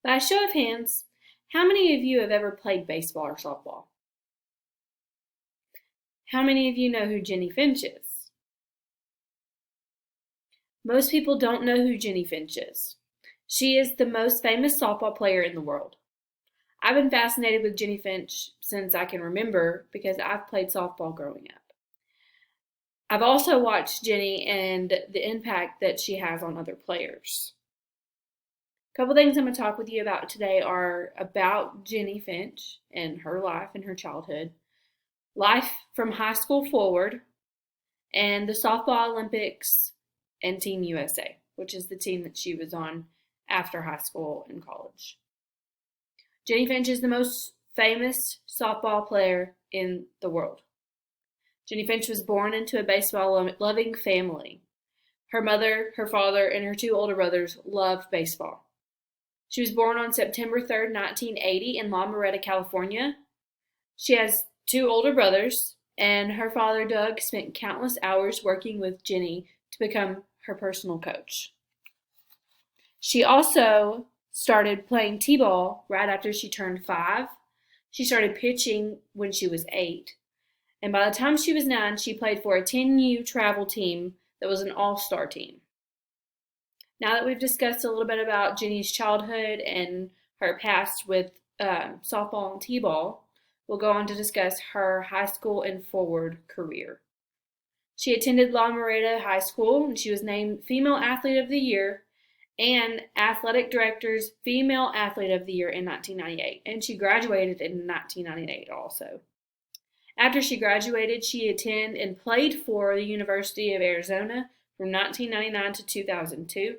By a show of hands, how many of you have ever played baseball or softball? How many of you know who Jennie Finch is? Most people don't know who Jennie Finch is. She is the most famous softball player in the world. I've been fascinated with Jennie Finch since I can remember because I've played softball growing up. I've also watched Jennie and the impact that she has on other players. A couple things I'm going to talk with you about today are about Jennie Finch and her life and her childhood, life from high school forward, and the softball Olympics and Team USA, which is the team that she was on after high school and college. Jennie Finch is the most famous softball player in the world. Jennie Finch was born into a baseball-loving family. Her mother, her father, and her two older brothers loved baseball. She was born on September 3rd, 1980 in La Mirada, California. She has two older brothers, and her father, Doug, spent countless hours working with Jennie to become her personal coach. She also started playing t-ball right after she turned 5. She started pitching when she was 8. And by the time she was 9, she played for a 10U travel team that was an all-star team. Now that we've discussed a little bit about Jennie's childhood and her past with softball and t-ball, we'll go on to discuss her high school and forward career. She attended La Mirada High School, and she was named Female Athlete of the Year and Athletic Director's Female Athlete of the Year in 1998, and she graduated in 1998 also. After she graduated, she attended and played for the University of Arizona from 1999 to 2002,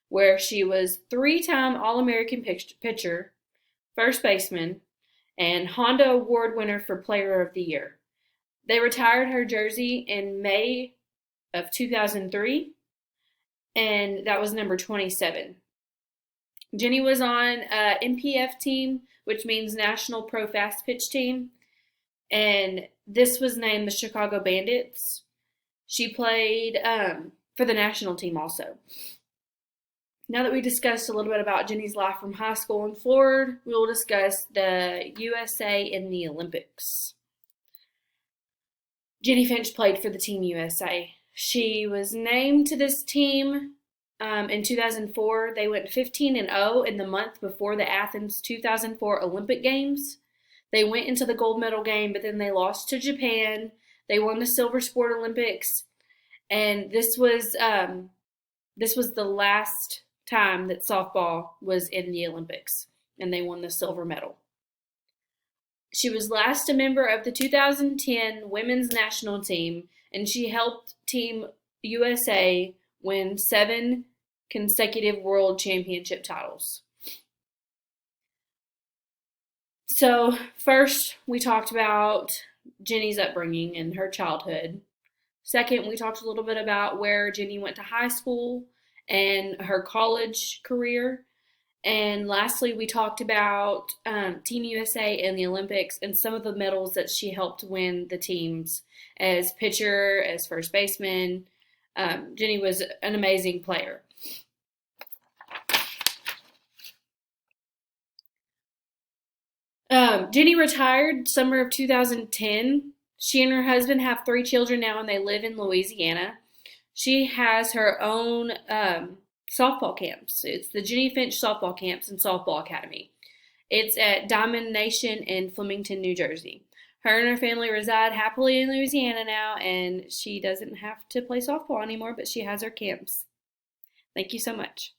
where she was 3-time All-American pitcher, first baseman, and Honda Award winner for Player of the Year. They retired her jersey in May of 2003, and that was number 27. Jennie was on NPF team, which means National Pro Fast Pitch Team, and this was named the Chicago Bandits. She played for the national team also. Now that we discussed a little bit about Jennie's life from high school and forward, we will discuss the USA in the Olympics. Jennie Finch played for the Team USA. She was named to this team in 2004. They went 15-0 in the month before the Athens 2004 Olympic Games. They went into the gold medal game, but then they lost to Japan. They won the Silver Sport Olympics, and this was the last time that softball was in the Olympics, and they won the silver medal. She was last a member of the 2010 women's national team, and she helped Team USA win 7 consecutive world championship titles. So first, we talked about Jennie's upbringing and her childhood. Second, we talked a little bit about where Jennie went to high school and her college career. And lastly, we talked about Team USA and the Olympics and some of the medals that she helped win the teams as pitcher, as first baseman. Jennie was an amazing player. Jennie retired summer of 2010. She and her husband have 3 children now, and they live in Louisiana. She has her own softball camps. It's the Jennie Finch Softball Camps and Softball Academy. It's at Diamond Nation in Flemington, New Jersey. Her and her family reside happily in Louisiana now, and she doesn't have to play softball anymore, but she has her camps. Thank you so much.